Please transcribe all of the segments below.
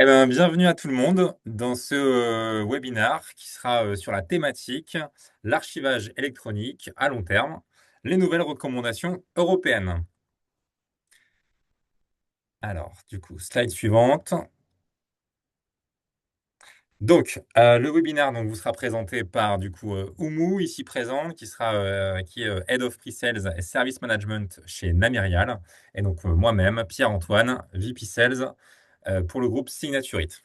Bienvenue à tout le monde dans ce webinaire qui sera sur la thématique l'archivage électronique à long terme, les nouvelles recommandations européennes. Alors, du coup, slide suivante. Donc, le webinaire vous sera présenté par Oumou, ici présente, qui est Head of Pre-Sales et Service Management chez Namirial, et donc moi-même, Pierre-Antoine, VP Sales pour le groupe Signaturite.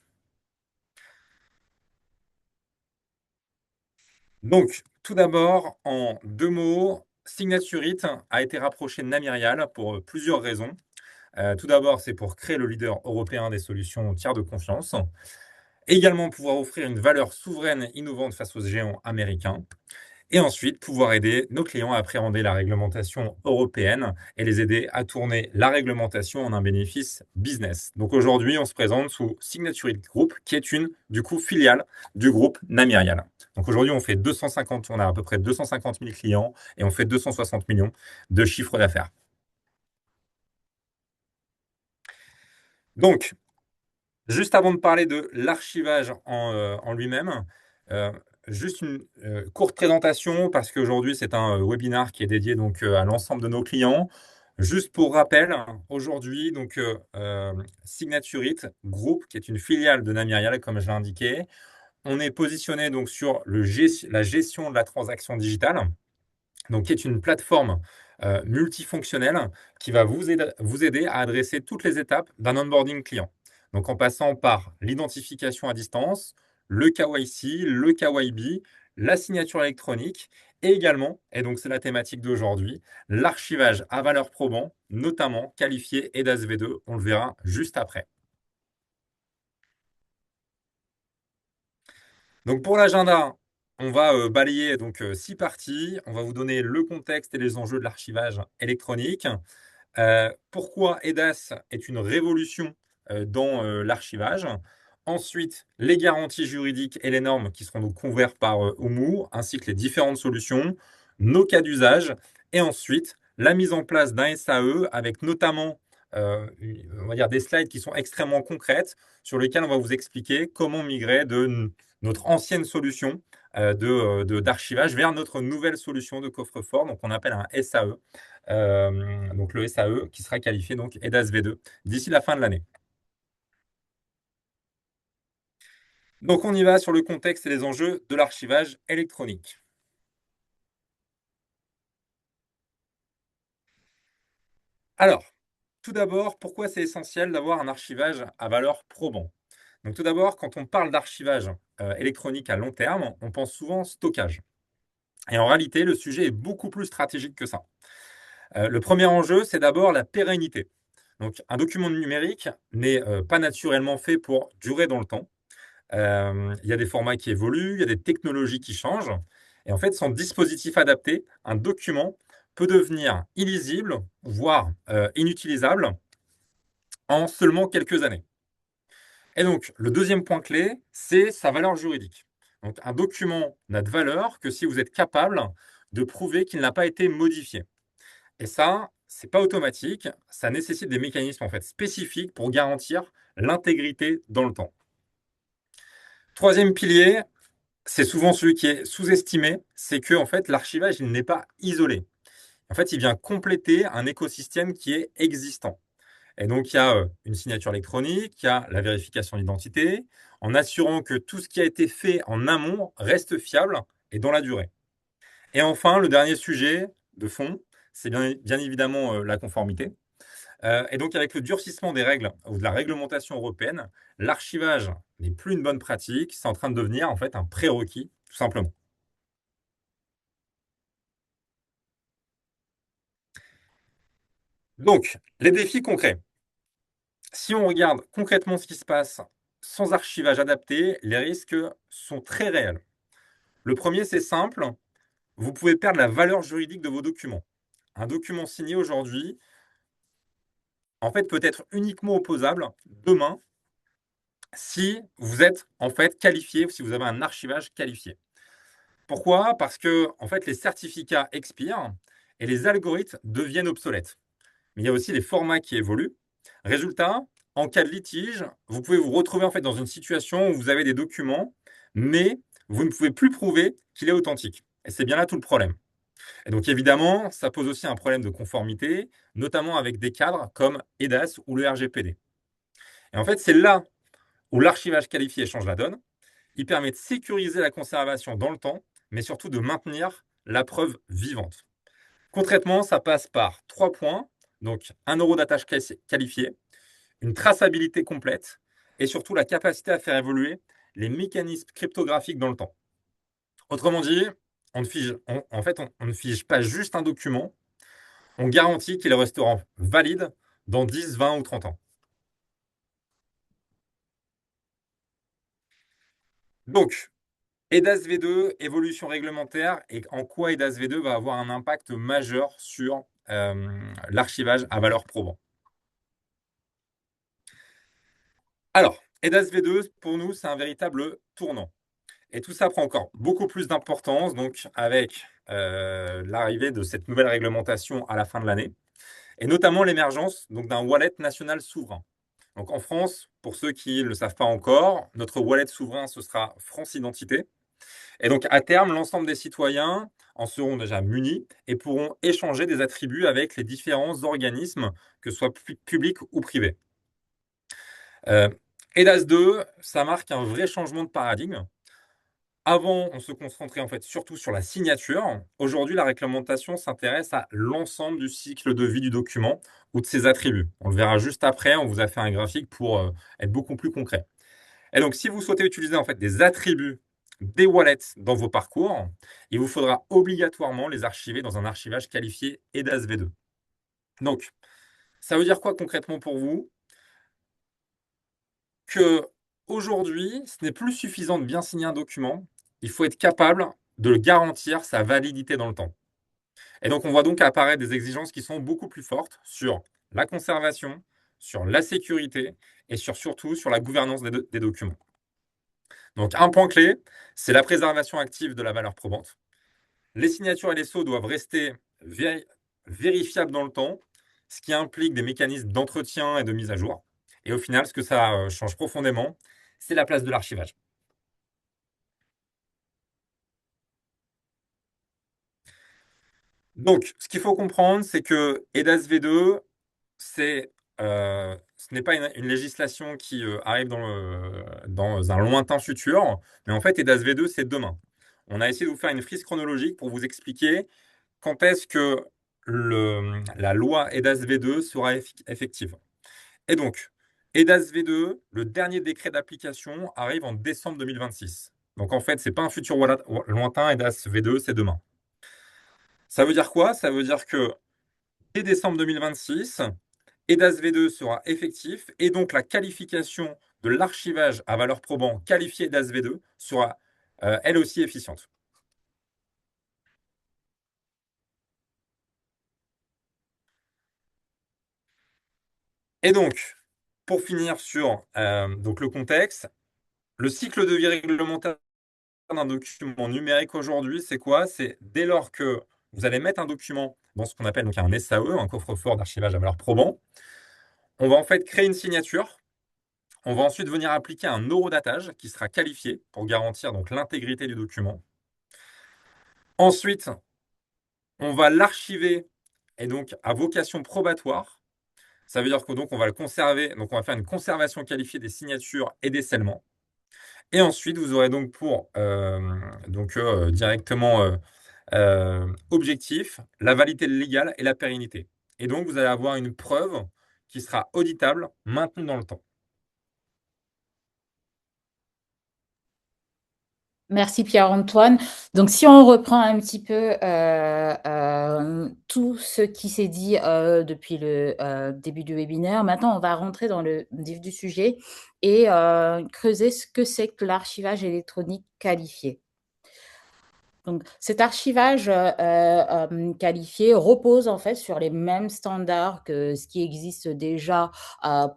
Donc, tout d'abord, en deux mots, Signaturite a été rapproché de Namirial pour plusieurs raisons. Tout d'abord, c'est pour créer le leader européen des solutions tiers de confiance. Également, pouvoir offrir une valeur souveraine et innovante face aux géants américains. Et ensuite, pouvoir aider nos clients à appréhender la réglementation européenne et les aider à tourner la réglementation en un bénéfice business. Donc aujourd'hui, on se présente sous Signaturite Group, qui est filiale du groupe Namirial. Donc aujourd'hui, on a à peu près 250 000 clients et on fait 260 millions de chiffre d'affaires. Donc, juste avant de parler de l'archivage en lui-même, euh, juste une courte présentation parce qu'aujourd'hui c'est un webinaire qui est dédié à l'ensemble de nos clients. Juste pour rappel, aujourd'hui Signaturite Group, qui est une filiale de Namirial comme je l'ai indiqué, on est positionné sur la gestion de la transaction digitale, donc qui est une plateforme multifonctionnelle qui va vous aider à adresser toutes les étapes d'un onboarding client. Donc en passant par l'identification à distance, le KYC, le KYB, la signature électronique et également, et donc c'est la thématique d'aujourd'hui, l'archivage à valeur probant, notamment qualifié EDAS V2, on le verra juste après. Donc pour l'agenda, on va balayer six parties. On va vous donner le contexte et les enjeux de l'archivage électronique. Pourquoi EDAS est une révolution dans l'archivage. Ensuite, les garanties juridiques et les normes qui seront donc couvertes par OMU, ainsi que les différentes solutions, nos cas d'usage, et ensuite la mise en place d'un SAE avec notamment on va dire des slides qui sont extrêmement concrètes sur lesquelles on va vous expliquer comment migrer de notre ancienne solution d'archivage vers notre nouvelle solution de coffre-fort, donc on appelle un SAE. Donc le SAE qui sera qualifié EDAS V2 d'ici la fin de l'année. Donc on y va sur le contexte et les enjeux de l'archivage électronique. Alors, tout d'abord, pourquoi c'est essentiel d'avoir un archivage à valeur probant? Donc tout d'abord, quand on parle d'archivage électronique à long terme, on pense souvent stockage. Et en réalité, le sujet est beaucoup plus stratégique que ça. Le premier enjeu, c'est d'abord la pérennité. Donc un document numérique n'est pas naturellement fait pour durer dans le temps. Il y a des formats qui évoluent, il y a des technologies qui changent. Et en fait, sans dispositif adapté, un document peut devenir illisible, voire inutilisable en seulement quelques années. Et donc, le deuxième point clé, c'est sa valeur juridique. Donc, un document n'a de valeur que si vous êtes capable de prouver qu'il n'a pas été modifié. Et ça, c'est pas automatique, ça nécessite des mécanismes en fait spécifiques pour garantir l'intégrité dans le temps. Troisième pilier, c'est souvent celui qui est sous-estimé, c'est que en fait, l'archivage, il n'est pas isolé. En fait, il vient compléter un écosystème qui est existant. Et donc, il y a une signature électronique, il y a la vérification d'identité, en assurant que tout ce qui a été fait en amont reste fiable et dans la durée. Et enfin, le dernier sujet de fond, c'est bien évidemment la conformité. Et donc, avec le durcissement des règles ou de la réglementation européenne, l'archivage n'est plus une bonne pratique, c'est en train de devenir en fait un prérequis, tout simplement. Donc, les défis concrets. Si on regarde concrètement ce qui se passe sans archivage adapté, les risques sont très réels. Le premier, c'est simple, vous pouvez perdre la valeur juridique de vos documents. Un document signé aujourd'hui, en fait, peut être uniquement opposable demain si vous êtes en fait qualifié, si vous avez un archivage qualifié. Pourquoi? Parce que en fait, les certificats expirent et les algorithmes deviennent obsolètes. Mais il y a aussi les formats qui évoluent. Résultat, en cas de litige, vous pouvez vous retrouver en fait dans une situation où vous avez des documents, mais vous ne pouvez plus prouver qu'il est authentique. Et c'est bien là tout le problème. Et donc évidemment, ça pose aussi un problème de conformité, notamment avec des cadres comme EDAS ou le RGPD. Et en fait, c'est là où l'archivage qualifié change la donne. Il permet de sécuriser la conservation dans le temps, mais surtout de maintenir la preuve vivante. Concrètement, ça passe par 3 points, donc un euro d'attache qualifié, une traçabilité complète et surtout la capacité à faire évoluer les mécanismes cryptographiques dans le temps. Autrement dit, on ne fige pas juste un document, on garantit qu'il restera valide dans 10, 20 ou 30 ans. Donc, EDAS V2, évolution réglementaire, et en quoi EDAS V2 va avoir un impact majeur sur l'archivage à valeur probant. Alors, EDAS V2, pour nous, c'est un véritable tournant. Et tout ça prend encore beaucoup plus d'importance, donc avec l'arrivée de cette nouvelle réglementation à la fin de l'année, et notamment l'émergence d'un wallet national souverain. Donc en France, pour ceux qui ne le savent pas encore, notre wallet souverain, ce sera France Identité. Et donc à terme, l'ensemble des citoyens en seront déjà munis et pourront échanger des attributs avec les différents organismes, que ce soit publics ou privés. EDAS 2, ça marque un vrai changement de paradigme. Avant, on se concentrait en fait surtout sur la signature. Aujourd'hui, la réglementation s'intéresse à l'ensemble du cycle de vie du document ou de ses attributs. On le verra juste après, on vous a fait un graphique pour être beaucoup plus concret. Et donc, si vous souhaitez utiliser en fait des attributs des wallets dans vos parcours, il vous faudra obligatoirement les archiver dans un archivage qualifié EDAS V2. Donc, ça veut dire quoi concrètement pour vous? Que aujourd'hui, ce n'est plus suffisant de bien signer un document, il faut être capable de le garantir sa validité dans le temps. Et donc, on voit donc apparaître des exigences qui sont beaucoup plus fortes sur la conservation, sur la sécurité et surtout sur la gouvernance des documents. Donc, un point clé, c'est la préservation active de la valeur probante. Les signatures et les sceaux doivent rester vérifiables dans le temps, ce qui implique des mécanismes d'entretien et de mise à jour. Et au final, ce que ça change profondément, c'est la place de l'archivage. Donc, ce qu'il faut comprendre, c'est que EDAS V2, ce n'est pas une législation qui arrive dans un lointain futur, mais en fait, EDAS V2, c'est demain. On a essayé de vous faire une frise chronologique pour vous expliquer quand est-ce que la loi EDAS V2 sera effective. Et donc, EDAS V2, le dernier décret d'application, arrive en décembre 2026. Donc en fait, ce n'est pas un futur lointain, EDAS V2, c'est demain. Ça veut dire quoi? Ça veut dire que dès décembre 2026, EDAS V2 sera effectif et donc la qualification de l'archivage à valeur probant qualifié EDAS V2 sera elle aussi efficiente. Et donc, pour finir sur donc le contexte, le cycle de vie réglementaire d'un document numérique aujourd'hui, c'est quoi? C'est dès lors que vous allez mettre un document dans ce qu'on appelle donc un SAE, un coffre-fort d'archivage à valeur probant, on va en fait créer une signature. On va ensuite venir appliquer un eurodatage qui sera qualifié pour garantir donc l'intégrité du document. Ensuite, on va l'archiver et donc à vocation probatoire. Ça veut dire que donc on va le conserver, donc on va faire une conservation qualifiée des signatures et des scellements. Et ensuite, vous aurez donc pour directement objectif la validité légale et la pérennité. Et donc, vous allez avoir une preuve qui sera auditable, maintenue dans le temps. Merci Pierre-Antoine. Donc, si on reprend un petit peu tout ce qui s'est dit depuis le début du webinaire, maintenant on va rentrer dans le vif du sujet et creuser ce que c'est que l'archivage électronique qualifié. Donc, cet archivage qualifié repose en fait sur les mêmes standards que ce qui existe déjà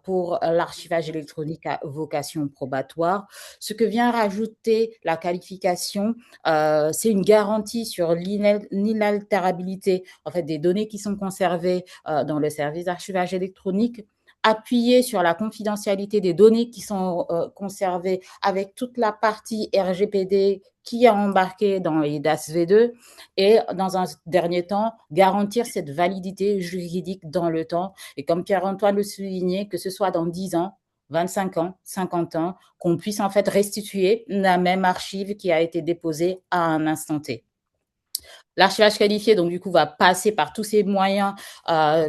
pour l'archivage électronique à vocation probatoire. Ce que vient rajouter la qualification, c'est une garantie sur l'inaltérabilité en fait, des données qui sont conservées dans le service d'archivage électronique, appuyer sur la confidentialité des données qui sont conservées avec toute la partie RGPD qui est embarquée dans les DAS V2 et dans un dernier temps, garantir cette validité juridique dans le temps. Et comme Pierre-Antoine le soulignait, que ce soit dans 10 ans, 25 ans, 50 ans, qu'on puisse en fait restituer la même archive qui a été déposée à un instant T. L'archivage qualifié, donc du coup, va passer par tous ces moyens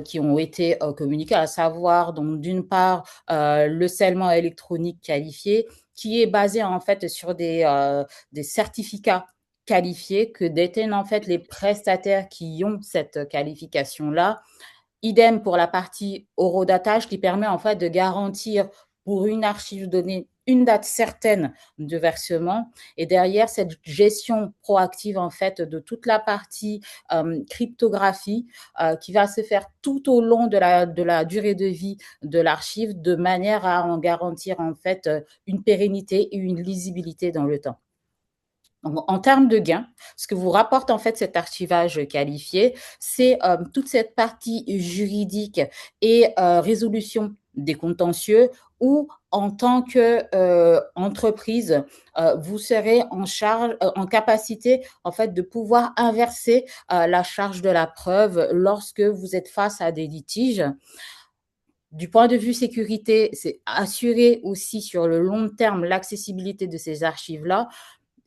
qui ont été communiqués, à savoir, donc d'une part, le scellement électronique qualifié, qui est basé en fait sur des certificats qualifiés que détiennent en fait les prestataires qui ont cette qualification-là. Idem pour la partie horodatage qui permet en fait de garantir pour une archive donnée une date certaine de versement et derrière cette gestion proactive en fait de toute la partie cryptographie qui va se faire tout au long de la durée de vie de l'archive de manière à en garantir en fait une pérennité et une lisibilité dans le temps. Donc, en termes de gains, ce que vous rapporte en fait cet archivage qualifié, c'est toute cette partie juridique et résolution des contentieux où en tant qu'entreprise, vous serez en charge, en capacité en fait de pouvoir inverser la charge de la preuve lorsque vous êtes face à des litiges. Du point de vue sécurité, c'est assurer aussi sur le long terme l'accessibilité de ces archives-là,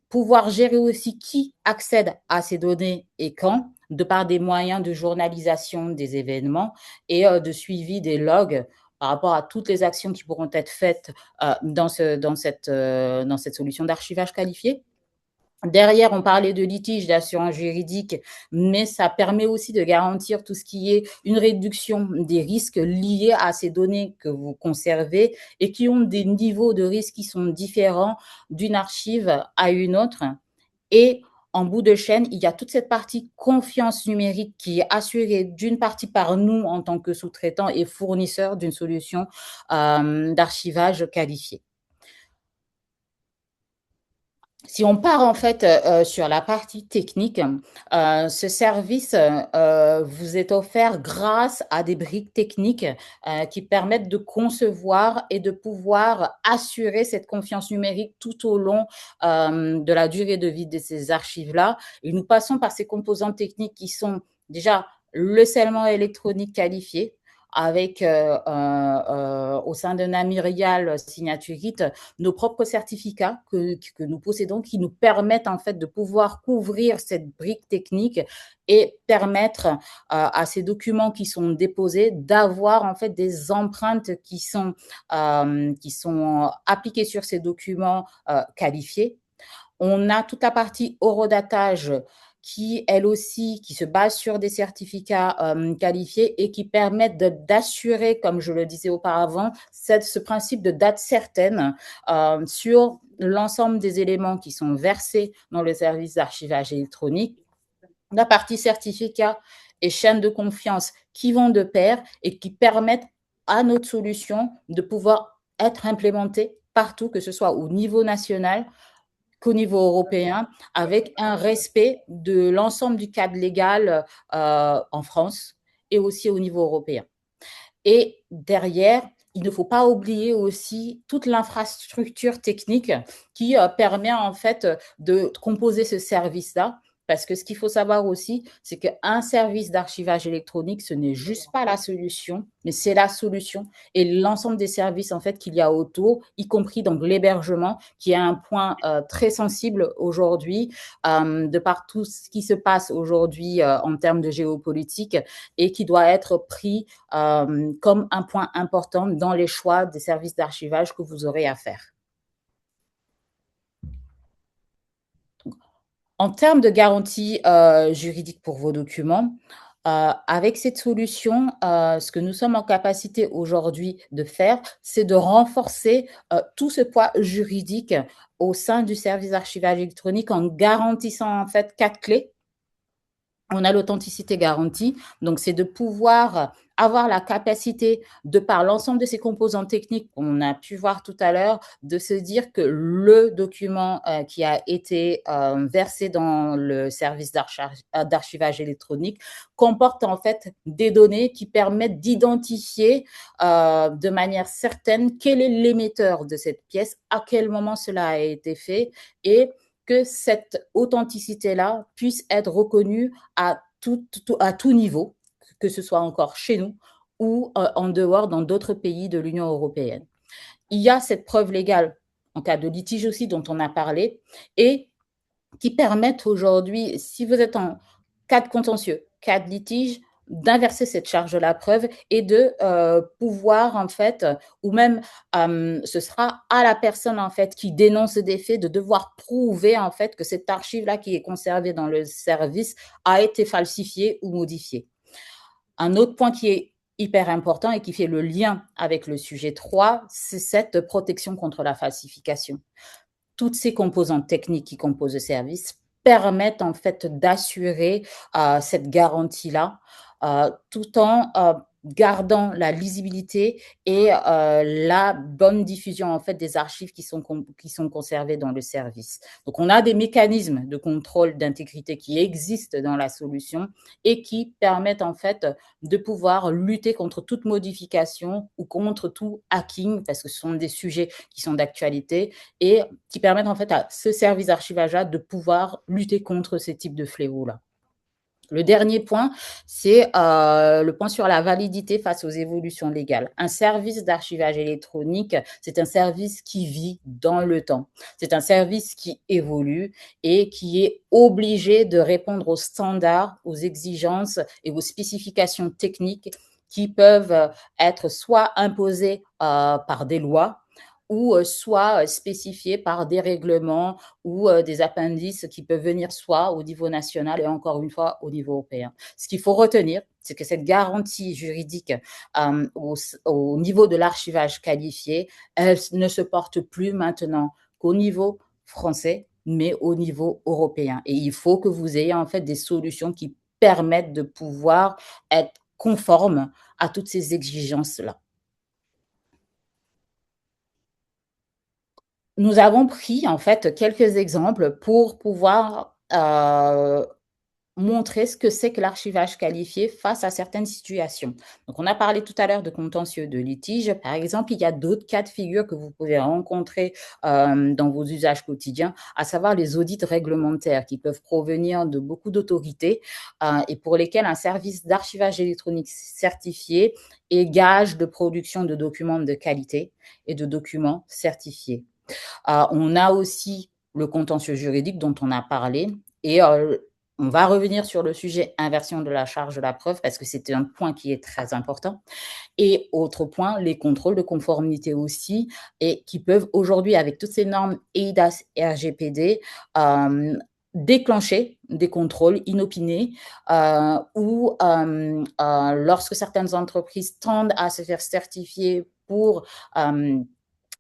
pouvoir gérer aussi qui accède à ces données et quand, de par des moyens de journalisation des événements et de suivi des logs par rapport à toutes les actions qui pourront être faites dans cette solution d'archivage qualifié. Derrière, on parlait de litige, d'assurance juridique, mais ça permet aussi de garantir tout ce qui est une réduction des risques liés à ces données que vous conservez et qui ont des niveaux de risque qui sont différents d'une archive à une autre. Et en bout de chaîne, il y a toute cette partie confiance numérique qui est assurée d'une partie par nous en tant que sous-traitants et fournisseurs d'une solution d'archivage qualifiée. Si on part en fait sur la partie technique, ce service vous est offert grâce à des briques techniques qui permettent de concevoir et de pouvoir assurer cette confiance numérique tout au long de la durée de vie de ces archives-là. Et nous passons par ces composantes techniques qui sont déjà le scellement électronique qualifié, avec au sein de Namirial Signaturite nos propres certificats que nous possédons qui nous permettent en fait de pouvoir couvrir cette brique technique et permettre à ces documents qui sont déposés d'avoir en fait des empreintes qui sont appliquées sur ces documents qualifiés. On a toute la partie horodatage qui, elle aussi, qui se base sur des certificats qualifiés et qui permettent d'assurer, comme je le disais auparavant, ce principe de date certaine sur l'ensemble des éléments qui sont versés dans le service d'archivage électronique. La partie certificat et chaîne de confiance qui vont de pair et qui permettent à notre solution de pouvoir être implémentée partout, que ce soit au niveau national, qu'au niveau européen, avec un respect de l'ensemble du cadre légal en France et aussi au niveau européen. Et derrière, il ne faut pas oublier aussi toute l'infrastructure technique qui permet en fait de composer ce service-là. Parce que ce qu'il faut savoir aussi, c'est qu'un service d'archivage électronique, ce n'est juste pas la solution, mais c'est la solution et l'ensemble des services en fait qu'il y a autour, y compris donc l'hébergement, qui est un point très sensible aujourd'hui, de par tout ce qui se passe aujourd'hui en termes de géopolitique et qui doit être pris comme un point important dans les choix des services d'archivage que vous aurez à faire. En termes de garantie juridique pour vos documents, avec cette solution, ce que nous sommes en capacité aujourd'hui de faire, c'est de renforcer tout ce poids juridique au sein du service d'archivage électronique en garantissant en fait 4 clés. On a l'authenticité garantie, donc c'est de pouvoir avoir la capacité, de par l'ensemble de ces composants techniques qu'on a pu voir tout à l'heure, de se dire que le document qui a été versé dans le service d'archivage électronique comporte en fait des données qui permettent d'identifier de manière certaine quel est l'émetteur de cette pièce, à quel moment cela a été fait, et que cette authenticité-là puisse être reconnue à tout niveau, que ce soit encore chez nous ou en dehors dans d'autres pays de l'Union européenne. Il y a cette preuve légale en cas de litige aussi dont on a parlé et qui permettent aujourd'hui, si vous êtes en cas de contentieux, cas de litige, d'inverser cette charge de la preuve et de pouvoir en fait, ou même ce sera à la personne en fait qui dénonce des faits de devoir prouver en fait que cette archive là qui est conservée dans le service a été falsifiée ou modifiée. Un autre point qui est hyper important et qui fait le lien avec le sujet 3, c'est cette protection contre la falsification. Toutes ces composantes techniques qui composent le service permettent en fait d'assurer cette garantie-là, tout en gardant la lisibilité et la bonne diffusion en fait des archives qui sont conservées dans le service. Donc on a des mécanismes de contrôle d'intégrité qui existent dans la solution et qui permettent en fait de pouvoir lutter contre toute modification ou contre tout hacking, parce que ce sont des sujets qui sont d'actualité et qui permettent en fait à ce service d'archivage de pouvoir lutter contre ces types de fléaux-là. Le dernier point, c'est le point sur la validité face aux évolutions légales. Un service d'archivage électronique, c'est un service qui vit dans le temps. C'est un service qui évolue et qui est obligé de répondre aux standards, aux exigences et aux spécifications techniques qui peuvent être soit imposées par des lois, ou soit spécifiés par des règlements ou des appendices qui peuvent venir soit au niveau national et encore une fois au niveau européen. Ce qu'il faut retenir, c'est que cette garantie juridique au niveau de l'archivage qualifié, elle ne se porte plus maintenant qu'au niveau français, mais au niveau européen. Et il faut que vous ayez en fait des solutions qui permettent de pouvoir être conformes à toutes ces exigences-là. Nous avons pris en fait quelques exemples pour pouvoir montrer ce que c'est que l'archivage qualifié face à certaines situations. Donc, on a parlé tout à l'heure de contentieux, de litige. Par exemple, il y a d'autres cas de figure que vous pouvez rencontrer dans vos usages quotidiens, à savoir les audits réglementaires qui peuvent provenir de beaucoup d'autorités et pour lesquels un service d'archivage électronique certifié est gage de production de documents de qualité et de documents certifiés. On a aussi le contentieux juridique dont on a parlé et on va revenir sur le sujet inversion de la charge de la preuve parce que c'est un point qui est très important. Et autre point, les contrôles de conformité aussi et qui peuvent aujourd'hui, avec toutes ces normes eIDAS et RGPD, déclencher des contrôles inopinés ou lorsque certaines entreprises tendent à se faire certifier pour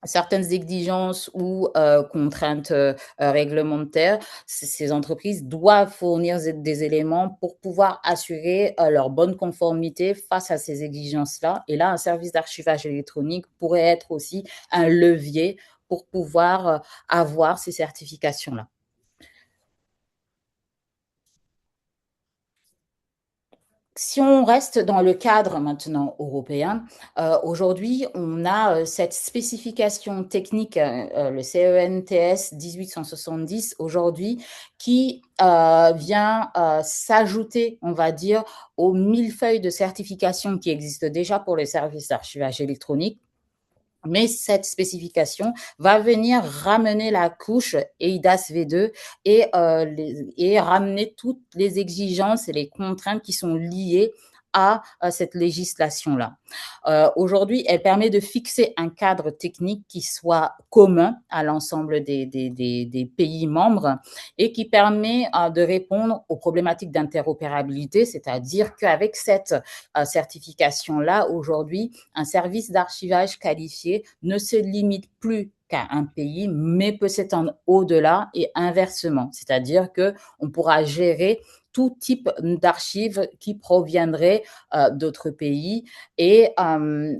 certaines exigences ou contraintes réglementaires, ces entreprises doivent fournir des éléments pour pouvoir assurer leur bonne conformité face à ces exigences-là. Et là, un service d'archivage électronique pourrait être aussi un levier pour pouvoir avoir ces certifications-là. Si on reste dans le cadre maintenant européen, aujourd'hui, on a cette spécification technique, le CENTS 1870 aujourd'hui, qui vient s'ajouter, on va dire, aux millefeuilles de certification qui existent déjà pour les services d'archivage électronique. Mais cette spécification va venir ramener la couche eIDAS V2 et ramener toutes les exigences et les contraintes qui sont liées à cette législation-là. Aujourd'hui, elle permet de fixer un cadre technique qui soit commun à l'ensemble des pays membres et qui permet de répondre aux problématiques d'interopérabilité, c'est-à-dire qu'avec cette certification-là, aujourd'hui, un service d'archivage qualifié ne se limite plus qu'à un pays, mais peut s'étendre au-delà et inversement. C'est-à-dire qu'on pourra gérer tout type d'archives qui proviendraient d'autres pays et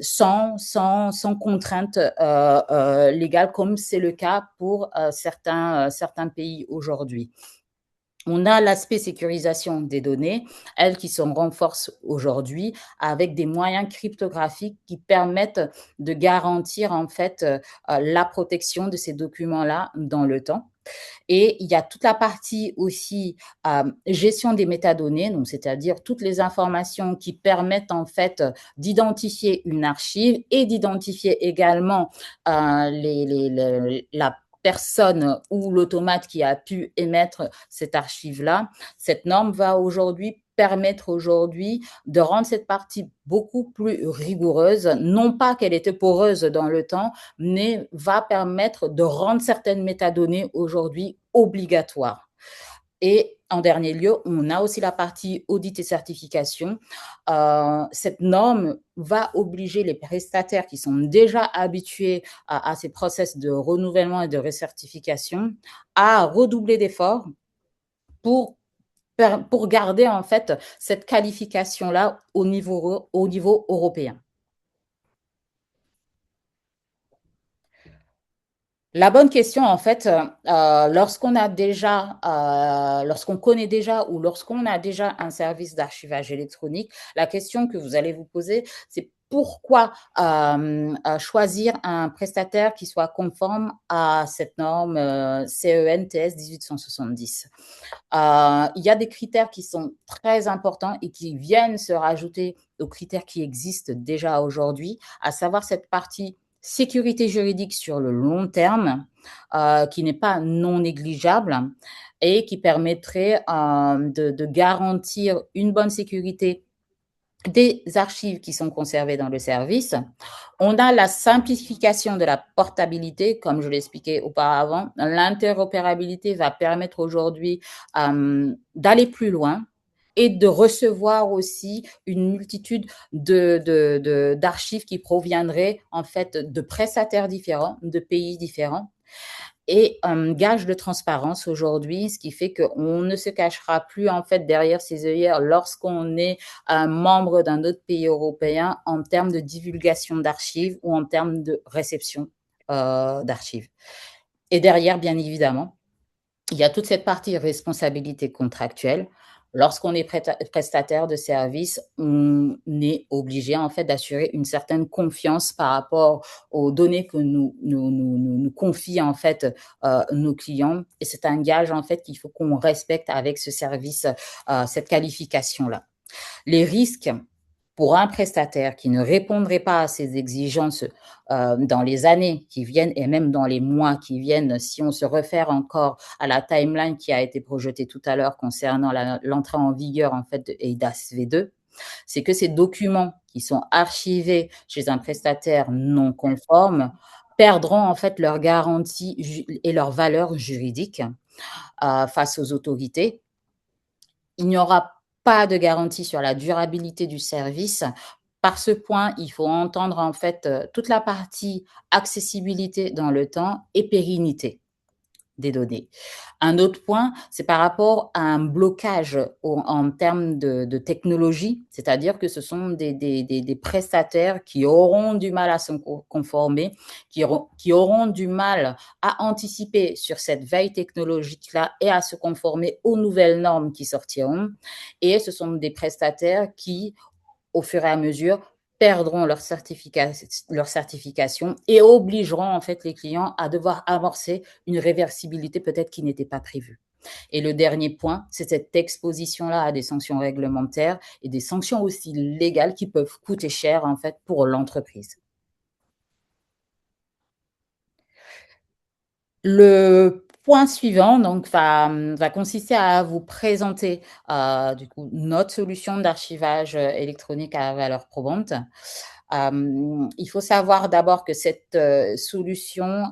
sans contrainte légale comme c'est le cas pour certains pays aujourd'hui. On a l'aspect sécurisation des données, elles qui se renforcent aujourd'hui avec des moyens cryptographiques qui permettent de garantir en fait la protection de ces documents-là dans le temps. Et il y a toute la partie aussi gestion des métadonnées, donc c'est-à-dire toutes les informations qui permettent en fait d'identifier une archive et d'identifier également la personne ou l'automate qui a pu émettre cette archive-là. Cette norme va aujourd'hui permettre aujourd'hui de rendre cette partie beaucoup plus rigoureuse, non pas qu'elle était poreuse dans le temps, mais va permettre de rendre certaines métadonnées aujourd'hui obligatoires. Et en dernier lieu, on a aussi la partie audit et certification. Cette norme va obliger les prestataires qui sont déjà habitués à ces process de renouvellement et de recertification à redoubler d'efforts pour garder en fait cette qualification-là au niveau européen. La bonne question, en fait, lorsqu'on connaît déjà ou lorsqu'on a déjà un service d'archivage électronique, la question que vous allez vous poser, c'est pourquoi choisir un prestataire qui soit conforme à cette norme CEN-TS 1870. Il y a des critères qui sont très importants et qui viennent se rajouter aux critères qui existent déjà aujourd'hui, à savoir cette partie sécurité juridique sur le long terme, qui n'est pas non négligeable et qui permettrait de garantir une bonne sécurité des archives qui sont conservées dans le service. On a la simplification de la portabilité, comme je l'expliquais auparavant. L'interopérabilité va permettre aujourd'hui d'aller plus loin et de recevoir aussi une multitude d'archives qui proviendraient en fait de prestataires différents, de pays différents et un gage de transparence aujourd'hui, ce qui fait qu'on ne se cachera plus en fait derrière ses œillères lorsqu'on est un membre d'un autre pays européen en termes de divulgation d'archives ou en termes de réception d'archives. Et derrière, bien évidemment, il y a toute cette partie responsabilité contractuelle. Lorsqu'on est prestataire de service, on est obligé en fait d'assurer une certaine confiance par rapport aux données que nous confient en fait nos clients. Et c'est un gage en fait qu'il faut qu'on respecte avec ce service, cette qualification-là. Les risques pour un prestataire qui ne répondrait pas à ces exigences dans les années qui viennent et même dans les mois qui viennent, si on se réfère encore à la timeline qui a été projetée tout à l'heure concernant l'entrée en vigueur en fait de EIDAS V2, c'est que ces documents qui sont archivés chez un prestataire non conforme perdront en fait leur garantie et leur valeur juridique face aux autorités. Il n'y aura pas de garantie sur la durabilité du service. Par ce point, il faut entendre en fait toute la partie accessibilité dans le temps et pérennité des données. Un autre point, c'est par rapport à un blocage en termes de technologie, c'est-à-dire que ce sont des prestataires qui auront du mal à se conformer, qui auront du mal à anticiper sur cette veille technologique-là et à se conformer aux nouvelles normes qui sortiront. Et ce sont des prestataires qui, au fur et à mesure, perdront leur certification et obligeront en fait les clients à devoir amorcer une réversibilité peut-être qui n'était pas prévue. Et le dernier point, c'est cette exposition-là à des sanctions réglementaires et des sanctions aussi légales qui peuvent coûter cher en fait pour l'entreprise. Le point suivant donc va consister à vous présenter du coup notre solution d'archivage électronique à valeur probante. Il faut savoir d'abord que cette solution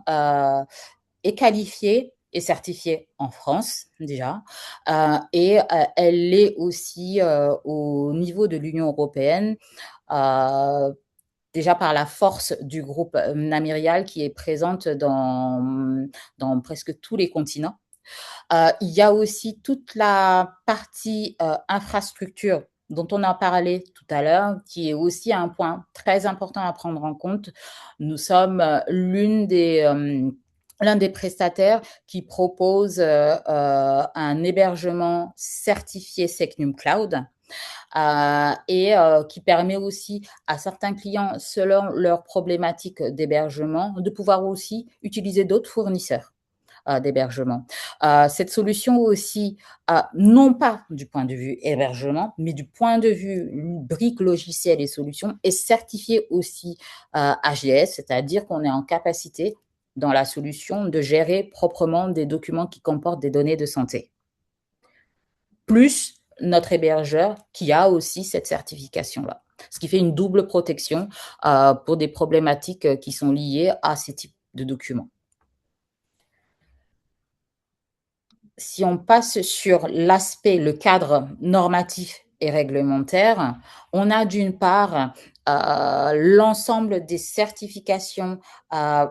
est qualifiée et certifiée en France déjà, et elle l'est aussi au niveau de l'Union européenne. Déjà par la force du groupe Namirial qui est présente dans presque tous les continents. Il y a aussi toute la partie infrastructure dont on a parlé tout à l'heure, qui est aussi un point très important à prendre en compte. Nous sommes l'un des prestataires qui propose un hébergement certifié Secnum Cloud qui permet aussi à certains clients, selon leurs problématiques d'hébergement, de pouvoir aussi utiliser d'autres fournisseurs d'hébergement. Cette solution aussi, non pas du point de vue hébergement, mais du point de vue briques logicielles et solutions, est certifiée aussi HDS, c'est-à-dire qu'on est en capacité dans la solution de gérer proprement des documents qui comportent des données de santé. Plus notre hébergeur qui a aussi cette certification-là. Ce qui fait une double protection pour des problématiques qui sont liées à ces types de documents. Si on passe sur l'aspect, le cadre normatif et réglementaire, on a d'une part l'ensemble des certifications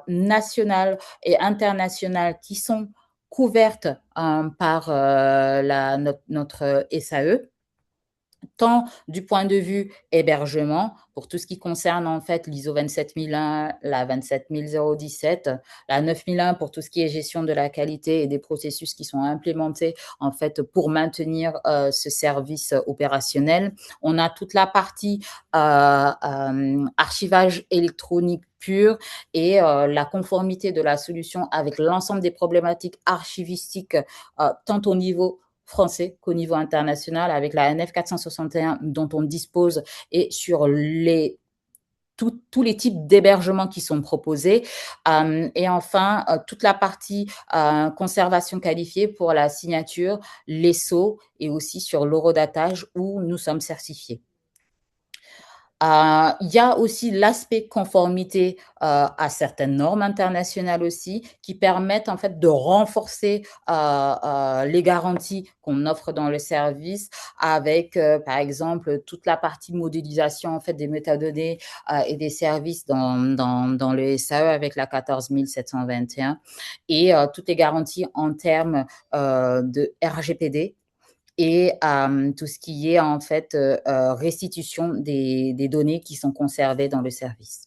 nationales et internationales qui sont couvertes par notre SAE, tant du point de vue hébergement, pour tout ce qui concerne en fait l'ISO 27001, la 27017, la 9001 pour tout ce qui est gestion de la qualité et des processus qui sont implémentés en fait pour maintenir ce service opérationnel. On a toute la partie archivage électronique pur et la conformité de la solution avec l'ensemble des problématiques archivistiques tant au niveau français qu'au niveau international avec la NF 461 dont on dispose et sur tous les types d'hébergements qui sont proposés. Et enfin, toute la partie conservation qualifiée pour la signature, les sceaux et aussi sur l'horodatage où nous sommes certifiés. Il y a aussi l'aspect conformité à certaines normes internationales aussi qui permettent en fait de renforcer les garanties qu'on offre dans le service avec par exemple toute la partie modélisation en fait des métadonnées et des services dans le SAE avec la 14721 et toutes les garanties en termes de RGPD et tout ce qui est en fait restitution des données qui sont conservées dans le service.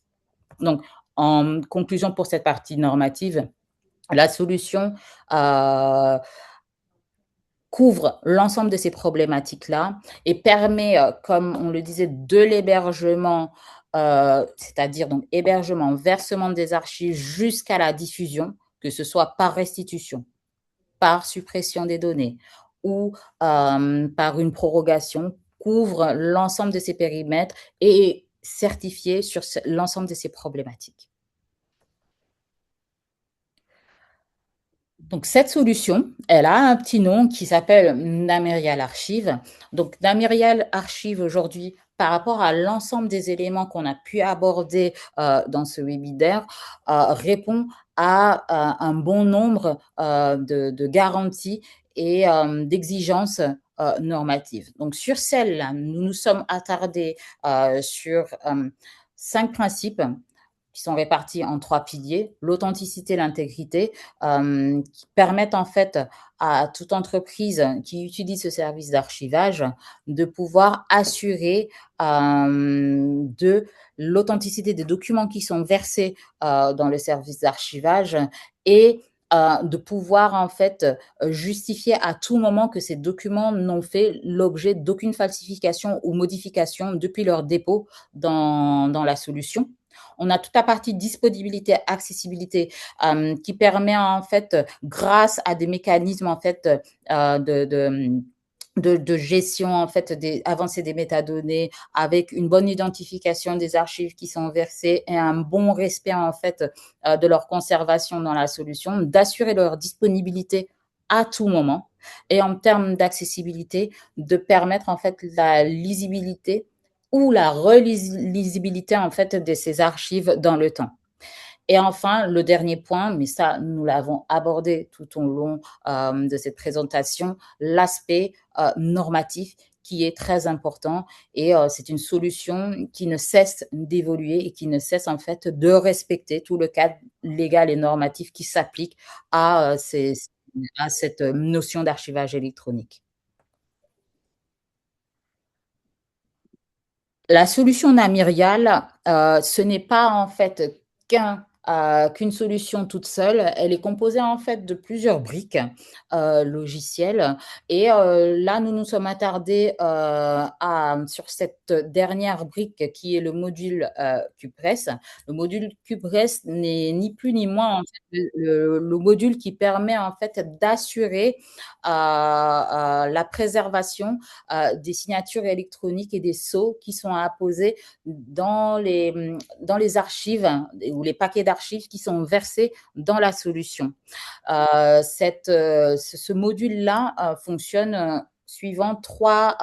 Donc, en conclusion pour cette partie normative, la solution couvre l'ensemble de ces problématiques-là et permet, comme on le disait, de l'hébergement, c'est-à-dire donc hébergement, versement des archives jusqu'à la diffusion, que ce soit par restitution, par suppression des données ou par une prorogation, couvre l'ensemble de ces périmètres et est certifié sur l'ensemble de ces problématiques. Donc, cette solution, elle a un petit nom qui s'appelle Namerial Archive. Donc, Namerial Archive aujourd'hui, par rapport à l'ensemble des éléments qu'on a pu aborder dans ce webinaire, répond à un bon nombre de garanties et d'exigences normatives. Donc, sur celle-là, nous nous sommes attardés sur 5 principes qui sont répartis en 3 piliers, l'authenticité, l'intégrité, qui permettent en fait à toute entreprise qui utilise ce service d'archivage de pouvoir assurer de l'authenticité des documents qui sont versés dans le service d'archivage et de pouvoir en fait justifier à tout moment que ces documents n'ont fait l'objet d'aucune falsification ou modification depuis leur dépôt dans la solution. On a toute la partie disponibilité, accessibilité qui permet en fait, grâce à des mécanismes en fait de gestion en fait des avancées des métadonnées avec une bonne identification des archives qui sont versées et un bon respect en fait de leur conservation dans la solution, d'assurer leur disponibilité à tout moment et en termes d'accessibilité, de permettre en fait la lisibilité ou la relisibilité en fait de ces archives dans le temps. Et enfin, le dernier point, mais ça, nous l'avons abordé tout au long de cette présentation, l'aspect normatif qui est très important et c'est une solution qui ne cesse d'évoluer et qui ne cesse en fait de respecter tout le cadre légal et normatif qui s'applique à ces à cette notion d'archivage électronique. La solution Namirial, ce n'est pas en fait qu'une solution toute seule. Elle est composée en fait de plusieurs briques logicielles. Et là, nous nous sommes attardés sur cette dernière brique qui est le module Cupress. Le module Cupress n'est ni plus ni moins en fait, le module qui permet en fait d'assurer la préservation des signatures électroniques et des sceaux qui sont apposés dans les archives ou les paquets d'archives qui sont versés dans la solution. Ce module-là fonctionne suivant trois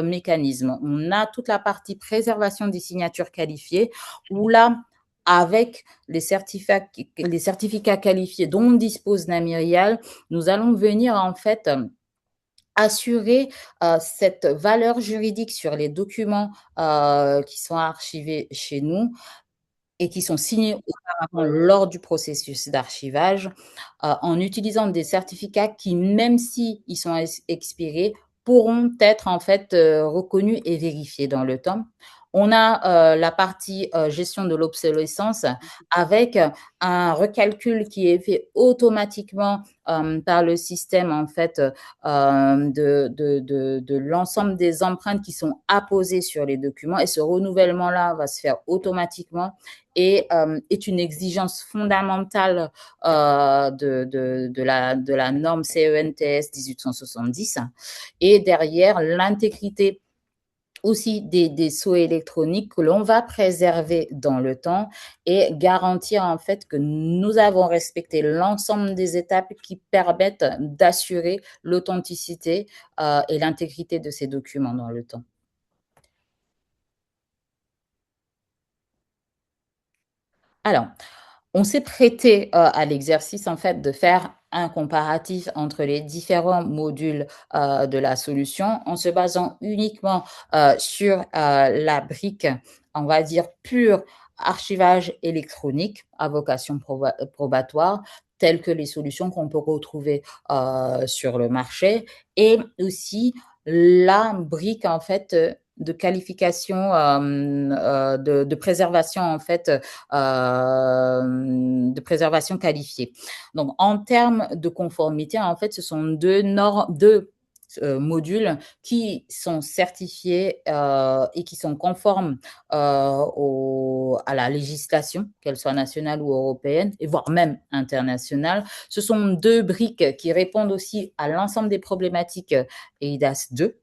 mécanismes. On a toute la partie préservation des signatures qualifiées, où là, avec les certificats qualifiés dont dispose Namirial, nous allons venir en fait assurer cette valeur juridique sur les documents qui sont archivés chez nous et qui sont signés auparavant lors du processus d'archivage en utilisant des certificats qui, même si ils sont expirés, pourront être en fait reconnus et vérifiés dans le temps. On a la partie gestion de l'obsolescence avec un recalcul qui est fait automatiquement par le système en fait de l'ensemble des empreintes qui sont apposées sur les documents, et ce renouvellement-là va se faire automatiquement et est une exigence fondamentale de la norme CENTS 1870. Et derrière, l'intégrité aussi des sceaux électroniques que l'on va préserver dans le temps et garantir en fait que nous avons respecté l'ensemble des étapes qui permettent d'assurer l'authenticité et l'intégrité de ces documents dans le temps. Alors, on s'est prêté à l'exercice en fait de faire un comparatif entre les différents modules de la solution en se basant uniquement sur la brique, on va dire, pure archivage électronique à vocation probatoire, telles que les solutions qu'on peut retrouver sur le marché, et aussi la brique en fait de qualification, de préservation en fait, de préservation qualifiée. Donc, en termes de conformité, en fait, ce sont deux modules qui sont certifiés et qui sont conformes à la législation, qu'elle soit nationale ou européenne, et voire même internationale. Ce sont deux briques qui répondent aussi à l'ensemble des problématiques EIDAS 2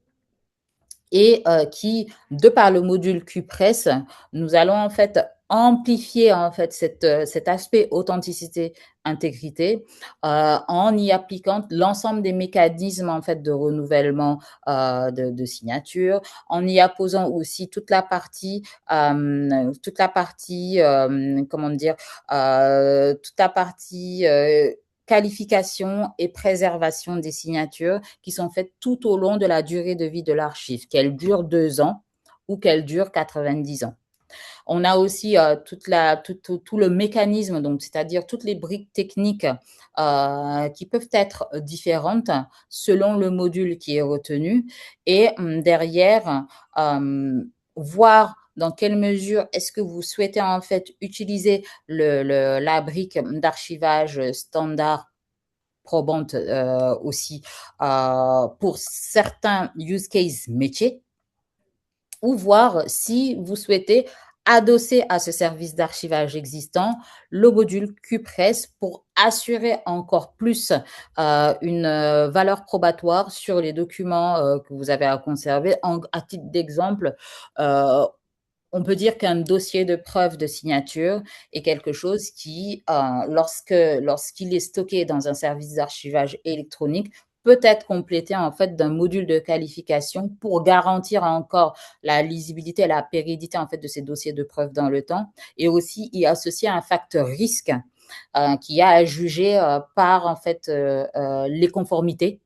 et qui, de par le module QPress, nous allons en fait amplifier en fait cet aspect authenticité, intégrité, en y appliquant l'ensemble des mécanismes en fait de renouvellement de signature, en y apposant aussi comment dire, toute la partie qualification et préservation des signatures qui sont faites tout au long de la durée de vie de l'archive, qu'elle dure 2 ans ou qu'elle dure 90 ans. On a aussi tout le mécanisme, donc c'est-à-dire toutes les briques techniques qui peuvent être différentes selon le module qui est retenu, et derrière voir dans quelle mesure est-ce que vous souhaitez en fait utiliser la brique d'archivage standard probante aussi pour certains use cases métiers, ou voir si vous souhaitez adosser à ce service d'archivage existant le module QPress pour assurer encore plus une valeur probatoire sur les documents que vous avez à conserver. À titre d'exemple, on peut dire qu'un dossier de preuve de signature est quelque chose qui, lorsqu'il est stocké dans un service d'archivage électronique, peut être complété en fait d'un module de qualification pour garantir encore la lisibilité et la pérennité en fait de ces dossiers de preuve dans le temps, et aussi y associer un facteur risque qui a à juger par en fait les conformités,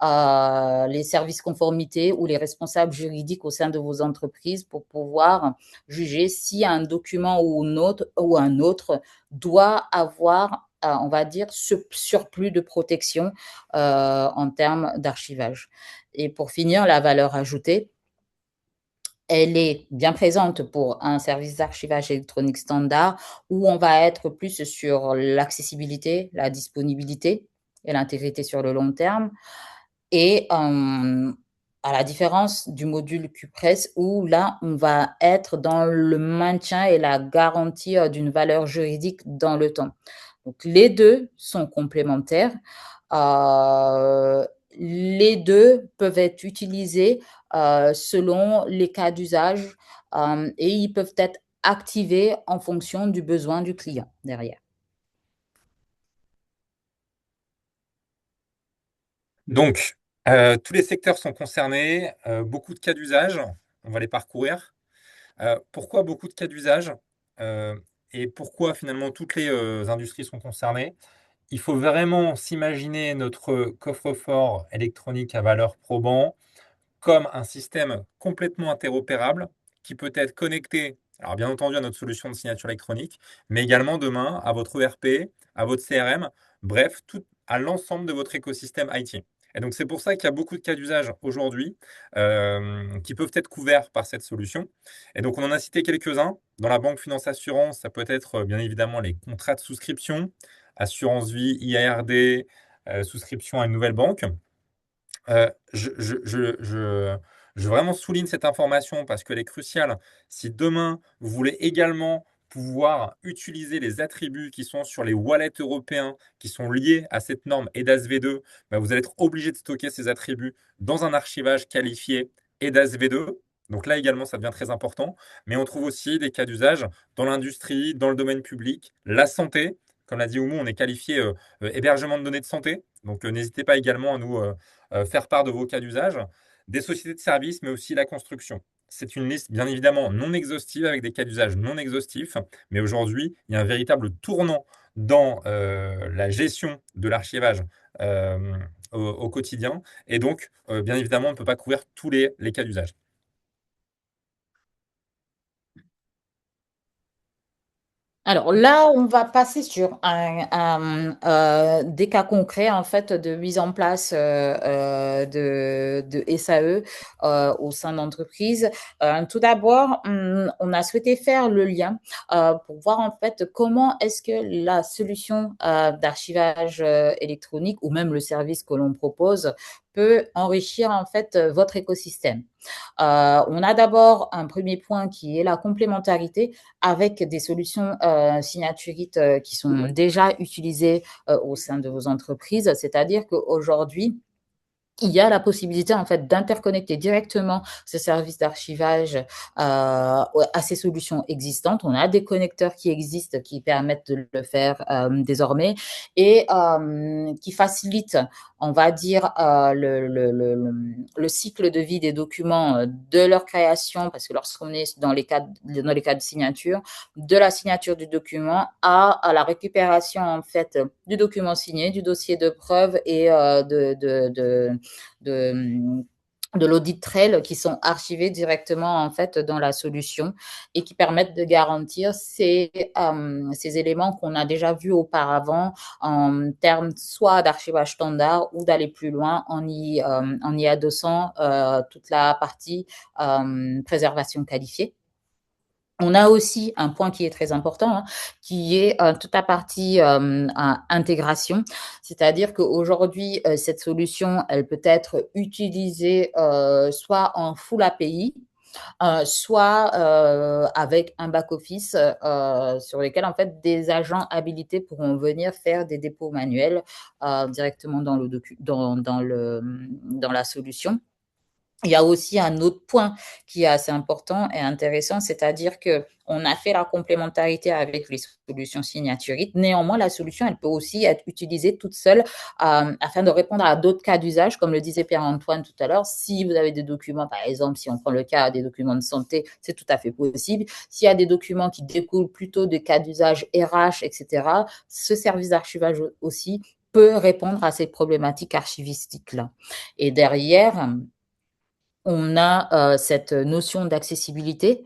les services conformité ou les responsables juridiques au sein de vos entreprises pour pouvoir juger si un document ou un autre doit avoir on va dire, ce surplus de protection en termes d'archivage. Et pour finir, la valeur ajoutée, elle est bien présente pour un service d'archivage électronique standard où on va être plus sur l'accessibilité, la disponibilité et l'intégrité sur le long terme. Et à la différence du module QPress où là, on va être dans le maintien et la garantie d'une valeur juridique dans le temps. Donc, les deux sont complémentaires. Euh, les deux peuvent être utilisés selon les cas d'usage et ils peuvent être activés en fonction du besoin du client derrière. Donc, tous les secteurs sont concernés, beaucoup de cas d'usage, on va les parcourir. Pourquoi beaucoup de cas d'usage et pourquoi finalement toutes les industries sont concernées? Il faut vraiment s'imaginer notre coffre-fort électronique à valeur probant comme un système complètement interopérable qui peut être connecté, alors bien entendu à notre solution de signature électronique, mais également demain à votre ERP, à votre CRM, bref, tout, à l'ensemble de votre écosystème IT. Et donc c'est pour ça qu'il y a beaucoup de cas d'usage aujourd'hui qui peuvent être couverts par cette solution. Et donc on en a cité quelques-uns. Dans la banque finance assurance, ça peut être bien évidemment les contrats de souscription, assurance vie, IARD, souscription à une nouvelle banque. Euh, je, je, je, je, je vraiment souligne cette information parce qu'elle est cruciale. Si demain, vous voulez également pouvoir utiliser les attributs qui sont sur les wallets européens qui sont liés à cette norme EDAS V2, bah, vous allez être obligé de stocker ces attributs dans un archivage qualifié EDAS V2. Donc là également, ça devient très important. Mais on trouve aussi des cas d'usage dans l'industrie, dans le domaine public, la santé. Comme l'a dit Oumou, on est qualifié hébergement de données de santé. Donc n'hésitez pas également à nous faire part de vos cas d'usage, des sociétés de services, mais aussi la construction. C'est une liste bien évidemment non exhaustive avec des cas d'usage non exhaustifs, mais aujourd'hui, il y a un véritable tournant dans la gestion de l'archivage au quotidien. Et donc, bien évidemment, on ne peut pas couvrir tous les cas d'usage. Alors là, on va passer sur des cas concrets en fait de mise en place de SAE au sein d'entreprises. Tout d'abord, on a souhaité faire le lien pour voir en fait comment est-ce que la solution d'archivage électronique ou même le service que l'on propose peut enrichir en fait votre écosystème. On a d'abord un premier point qui est la complémentarité avec des solutions signaturites qui sont déjà utilisées au sein de vos entreprises. C'est-à-dire qu'aujourd'hui, il y a la possibilité en fait d'interconnecter directement ce service d'archivage à ces solutions existantes. On a des connecteurs qui existent qui permettent de le faire désormais et qui facilitent, on va dire, le cycle de vie des documents de leur création, parce que lorsqu'on est dans les cas de signature, de la signature du document à la récupération en fait du document signé, du dossier de preuve et de, de l'audit trail qui sont archivés directement en fait dans la solution et qui permettent de garantir ces éléments qu'on a déjà vus auparavant en termes soit d'archivage standard ou d'aller plus loin en y adossant toute la partie préservation qualifiée. On a aussi un point qui est très important, hein, qui est toute la partie intégration, c'est-à-dire qu'aujourd'hui, cette solution, elle peut être utilisée soit en full API, soit avec un back-office sur lequel en fait des agents habilités pourront venir faire des dépôts manuels directement dans la solution. Il y a aussi un autre point qui est assez important et intéressant, c'est-à-dire que on a fait la complémentarité avec les solutions signaturites. Néanmoins, la solution, elle peut aussi être utilisée toute seule afin de répondre à d'autres cas d'usage, comme le disait Pierre-Antoine tout à l'heure. Si vous avez des documents, par exemple, si on prend le cas des documents de santé, c'est tout à fait possible. S'il y a des documents qui découlent plutôt de cas d'usage RH, etc., ce service d'archivage aussi peut répondre à ces problématiques archivistiques-là. Et derrière, on a cette notion d'accessibilité,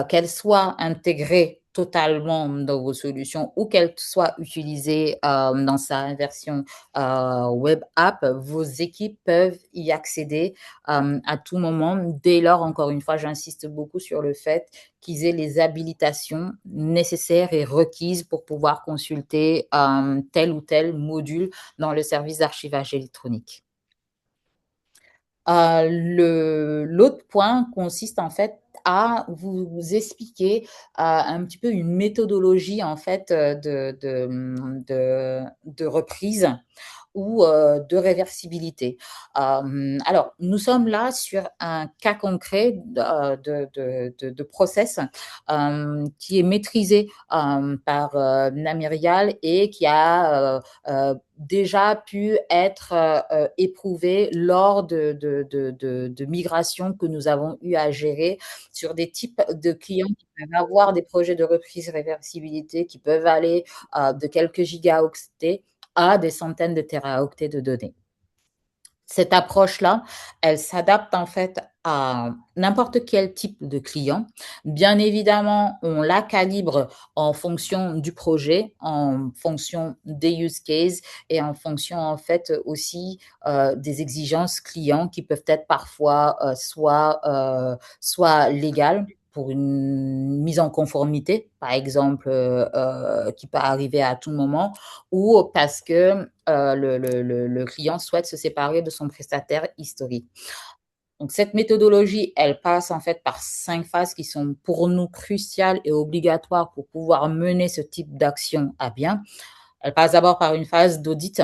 qu'elle soit intégrée totalement dans vos solutions ou qu'elle soit utilisée dans sa version web app, vos équipes peuvent y accéder à tout moment. Dès lors, encore une fois, j'insiste beaucoup sur le fait qu'ils aient les habilitations nécessaires et requises pour pouvoir consulter tel ou tel module dans le service d'archivage électronique. L'autre point consiste en fait à vous expliquer un petit peu une méthodologie en fait de reprise ou de réversibilité. Alors, nous sommes là sur un cas concret de process qui est maîtrisé par Namirial et qui a déjà pu être éprouvé lors de migrations que nous avons eu à gérer sur des types de clients qui peuvent avoir des projets de reprise réversibilité qui peuvent aller de quelques gigaoctets à des centaines de téraoctets de données. Cette approche-là, elle s'adapte en fait à n'importe quel type de client. Bien évidemment, on la calibre en fonction du projet, en fonction des use cases et en fonction en fait aussi des exigences clients qui peuvent être parfois soit légales pour une mise en conformité, par exemple, qui peut arriver à tout moment, ou parce que le client souhaite se séparer de son prestataire historique. Donc, cette méthodologie, elle passe en fait par 5 phases qui sont pour nous cruciales et obligatoires pour pouvoir mener ce type d'action à bien. Elle passe d'abord par une phase d'audit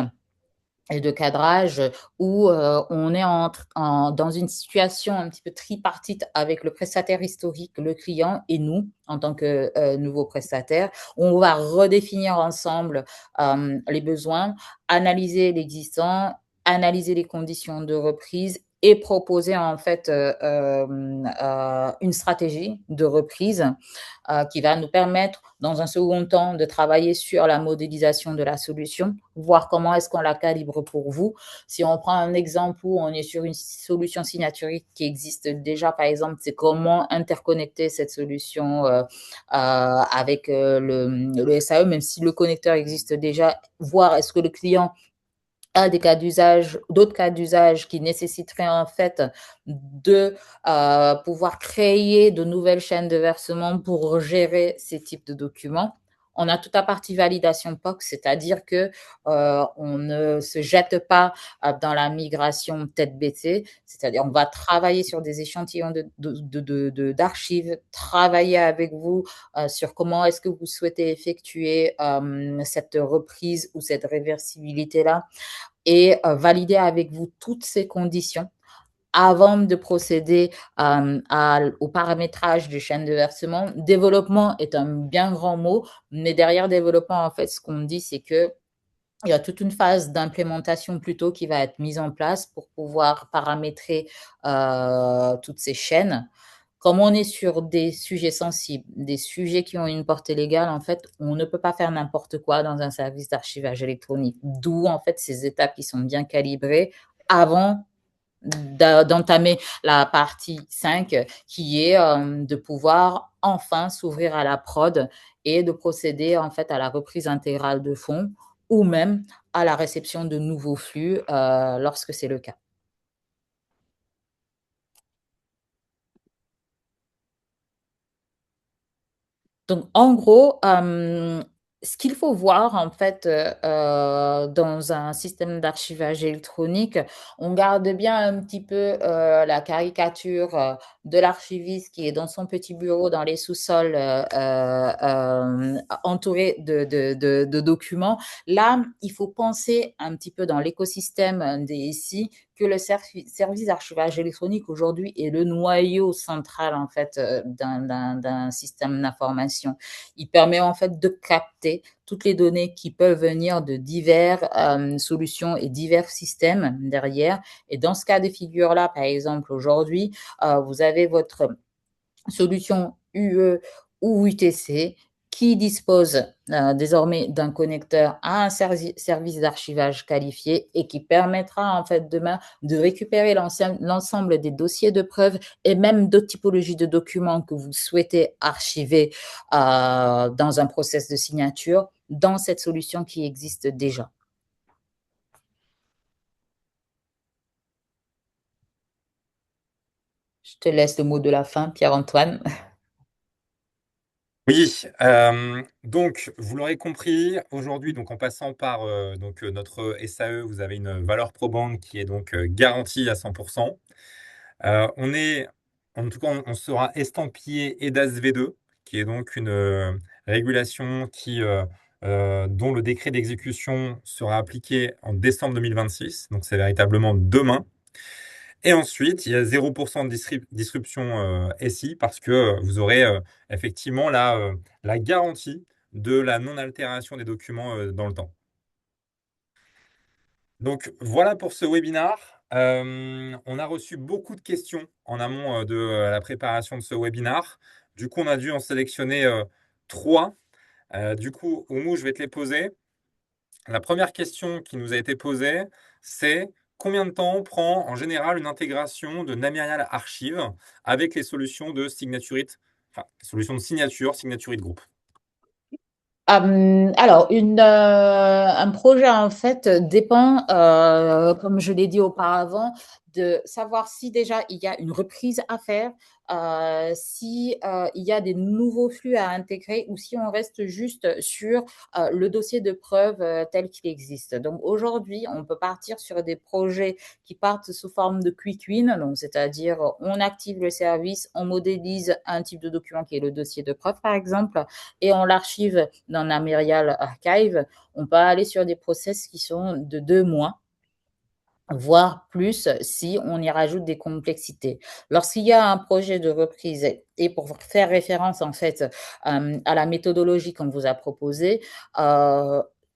et de cadrage où on est dans une situation un petit peu tripartite avec le prestataire historique, le client et nous en tant que nouveau prestataire. On va redéfinir ensemble les besoins, analyser l'existant, analyser les conditions de reprise et proposer en fait une stratégie de reprise qui va nous permettre, dans un second temps, de travailler sur la modélisation de la solution, voir comment est-ce qu'on la calibre pour vous. Si on prend un exemple où on est sur une solution signaturique qui existe déjà, par exemple, c'est comment interconnecter cette solution avec le SAE, même si le connecteur existe déjà, voir est-ce que le client à des cas d'usage, d'autres cas d'usage qui nécessiteraient en fait de pouvoir créer de nouvelles chaînes de versement pour gérer ces types de documents. On a toute la partie validation POC, c'est-à-dire que on ne se jette pas dans la migration tête baissée, c'est-à-dire on va travailler sur des échantillons d'archives, travailler avec vous sur comment est-ce que vous souhaitez effectuer cette reprise ou cette réversibilité-là et valider avec vous toutes ces conditions avant de procéder au paramétrage des chaînes de versement. Développement est un bien grand mot, mais derrière développement, en fait, ce qu'on dit, c'est que il y a toute une phase d'implémentation plutôt qui va être mise en place pour pouvoir paramétrer toutes ces chaînes. Comme on est sur des sujets sensibles, des sujets qui ont une portée légale, en fait, on ne peut pas faire n'importe quoi dans un service d'archivage électronique. D'où, en fait, ces étapes qui sont bien calibrées avant d'entamer la partie 5 qui est de pouvoir enfin s'ouvrir à la prod et de procéder en fait à la reprise intégrale de fonds ou même à la réception de nouveaux flux lorsque c'est le cas. Donc, en gros, ce qu'il faut voir, en fait, dans un système d'archivage électronique, on garde bien un petit peu la caricature de l'archiviste qui est dans son petit bureau dans les sous-sols, entouré de documents. Là, il faut penser un petit peu dans l'écosystème des SI que le service d'archivage électronique aujourd'hui est le noyau central en fait d'un système d'information. Il permet en fait de capter toutes les données qui peuvent venir de diverses solutions et divers systèmes derrière. Et dans ce cas de figure-là, par exemple, aujourd'hui, vous avez votre solution UE ou UTC qui dispose désormais d'un connecteur à un service d'archivage qualifié et qui permettra en fait demain de récupérer l'ensemble des dossiers de preuves et même d'autres typologies de documents que vous souhaitez archiver dans un process de signature dans cette solution qui existe déjà. Je te laisse le mot de la fin, Pierre-Antoine. Oui, donc vous l'aurez compris, aujourd'hui, donc en passant par notre SAE, vous avez une valeur probante qui est donc garantie à 100%. On est, en tout cas, on sera estampillé EDAS V2, qui est donc une régulation dont le décret d'exécution sera appliqué en décembre 2026. Donc c'est véritablement demain. Et ensuite, il y a 0% de disruption SI parce que vous aurez effectivement la garantie de la non-altération des documents dans le temps. Donc voilà pour ce webinaire. On a reçu beaucoup de questions en amont de la préparation de ce webinaire. Du coup, on a dû en sélectionner trois. Du coup, Oumou, je vais te les poser. La première question qui nous a été posée, c'est combien de temps prend en général une intégration de Namirial Archive avec les solutions de Signaturite, enfin, solutions de signature, Signaturite Group. Alors, un projet, en fait, dépend, comme je l'ai dit auparavant, de savoir si déjà il y a une reprise à faire, si il y a des nouveaux flux à intégrer ou si on reste juste sur le dossier de preuve tel qu'il existe. Donc, aujourd'hui, on peut partir sur des projets qui partent sous forme de quick win, donc c'est-à-dire on active le service, on modélise un type de document qui est le dossier de preuve, par exemple, et on l'archive dans Namirial Archive. On peut aller sur des process qui sont de 2 mois, voire plus si on y rajoute des complexités. Lorsqu'il y a un projet de reprise, et pour faire référence en fait à la méthodologie qu'on vous a proposée,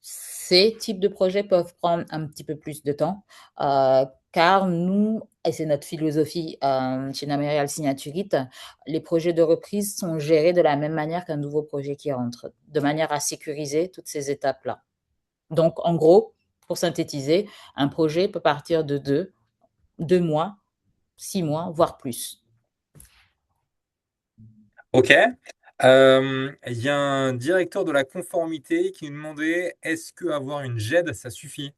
ces types de projets peuvent prendre un petit peu plus de temps, car nous, et c'est notre philosophie chez Namerial Signaturite, les projets de reprise sont gérés de la même manière qu'un nouveau projet qui rentre, de manière à sécuriser toutes ces étapes-là. Donc, en gros, pour synthétiser, un projet peut partir de 2 mois, 6 mois, voire plus. OK. Il y a un directeur de la conformité qui nous demandait est-ce que avoir une GED, ça suffit?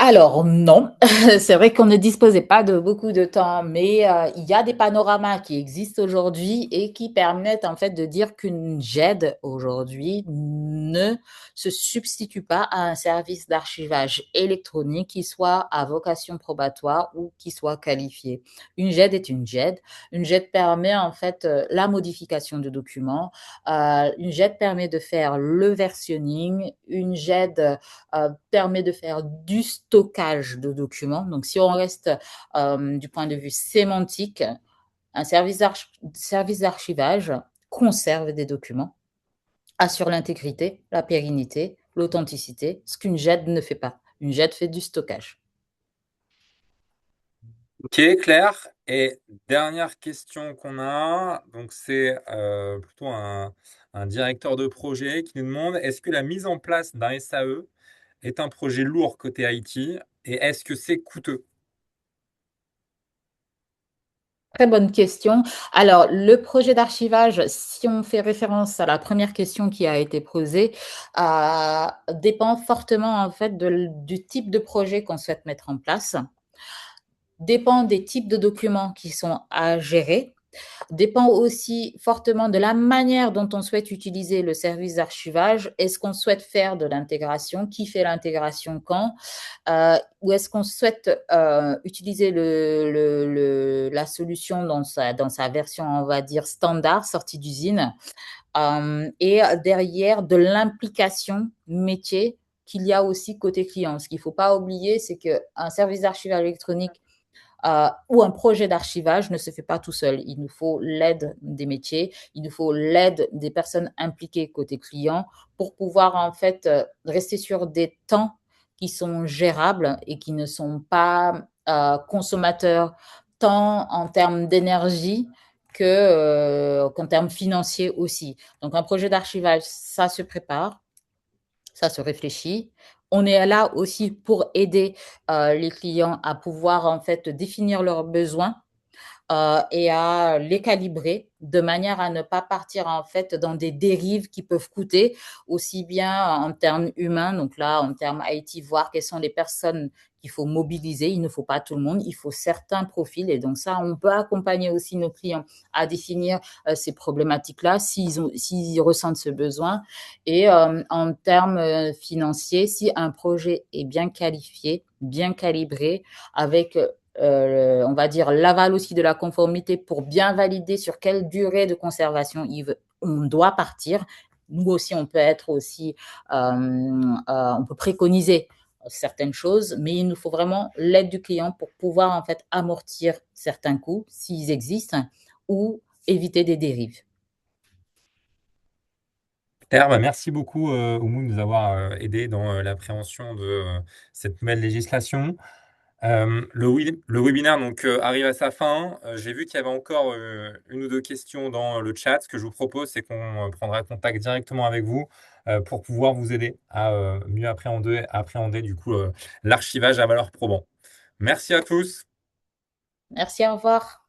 Alors non, c'est vrai qu'on ne disposait pas de beaucoup de temps, mais il y a des panoramas qui existent aujourd'hui et qui permettent en fait de dire qu'une GED aujourd'hui ne se substitue pas à un service d'archivage électronique qui soit à vocation probatoire ou qui soit qualifié. Une GED est une GED. Une GED permet en fait la modification de documents. Une GED permet de faire le versionning. Une GED permet de faire du stockage de documents. Donc, si on reste du point de vue sémantique, un service d'archivage conserve des documents, assure l'intégrité, la pérennité, l'authenticité, ce qu'une GED ne fait pas. Une GED fait du stockage. OK, clair. Et dernière question qu'on a, donc c'est plutôt un directeur de projet qui nous demande est-ce que la mise en place d'un SAE est un projet lourd côté IT et est-ce que c'est coûteux? Très bonne question. Alors, le projet d'archivage, si on fait référence à la première question qui a été posée, dépend fortement en fait du type de projet qu'on souhaite mettre en place, dépend des types de documents qui sont à gérer, dépend aussi fortement de la manière dont on souhaite utiliser le service d'archivage. Est-ce qu'on souhaite faire de l'intégration? Qui fait l'intégration quand? Ou est-ce qu'on souhaite utiliser la solution dans sa version, on va dire, standard, sortie d'usine, et derrière de l'implication métier qu'il y a aussi côté client. Ce qu'il ne faut pas oublier, c'est qu'un service d'archivage électronique ou un projet d'archivage ne se fait pas tout seul. Il nous faut l'aide des métiers, il nous faut l'aide des personnes impliquées côté client pour pouvoir en fait rester sur des temps qui sont gérables et qui ne sont pas consommateurs tant en termes d'énergie qu'en termes financiers aussi. Donc un projet d'archivage, ça se prépare, ça se réfléchit. On est là aussi pour aider les clients à pouvoir en fait définir leurs besoins et à les calibrer de manière à ne pas partir en fait dans des dérives qui peuvent coûter aussi bien en termes humains, donc là en termes IT, voir quelles sont les personnes qu'il faut mobiliser. Il ne faut pas tout le monde, il faut certains profils et donc ça, on peut accompagner aussi nos clients à définir ces problématiques-là s'ils ressentent ce besoin. Et en termes financiers, si un projet est bien qualifié, bien calibré, avec on va dire, l'aval aussi de la conformité pour bien valider sur quelle durée de conservation on doit partir. Nous aussi, on peut être aussi, on peut préconiser certaines choses, mais il nous faut vraiment l'aide du client pour pouvoir en fait amortir certains coûts s'ils existent ou éviter des dérives. Claire, bah, merci beaucoup, Oumoun, de nous avoir aidé dans l'appréhension de cette nouvelle législation. Le webinaire donc, arrive à sa fin. J'ai vu qu'il y avait encore une ou deux questions dans le chat. Ce que je vous propose, c'est qu'on prendra contact directement avec vous pour pouvoir vous aider à mieux appréhender du coup l'archivage à valeur probant. Merci à tous. Merci, au revoir.